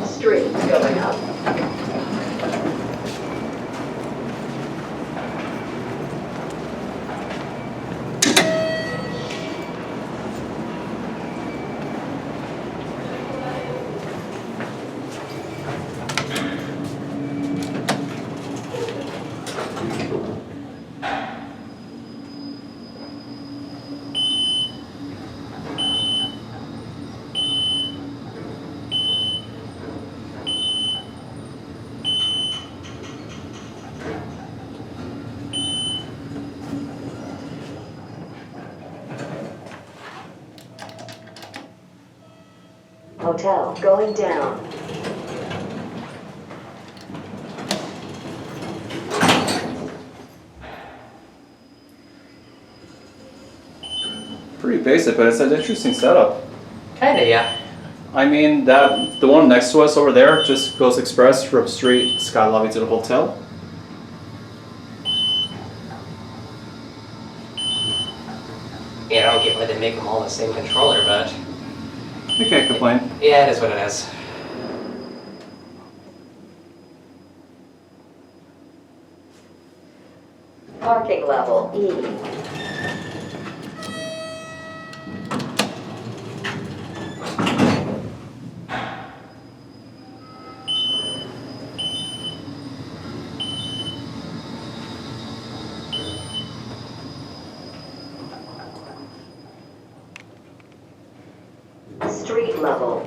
Street going up. Hotel going down. Pretty basic, but it's an interesting setup. Kinda, yeah. I mean, the one next to us over there just goes express from straight sky lobby to the hotel. Yeah, I don't get why they make them all the same controller, but I can't complain. yeah, it is what it is. Parking level E. Street level.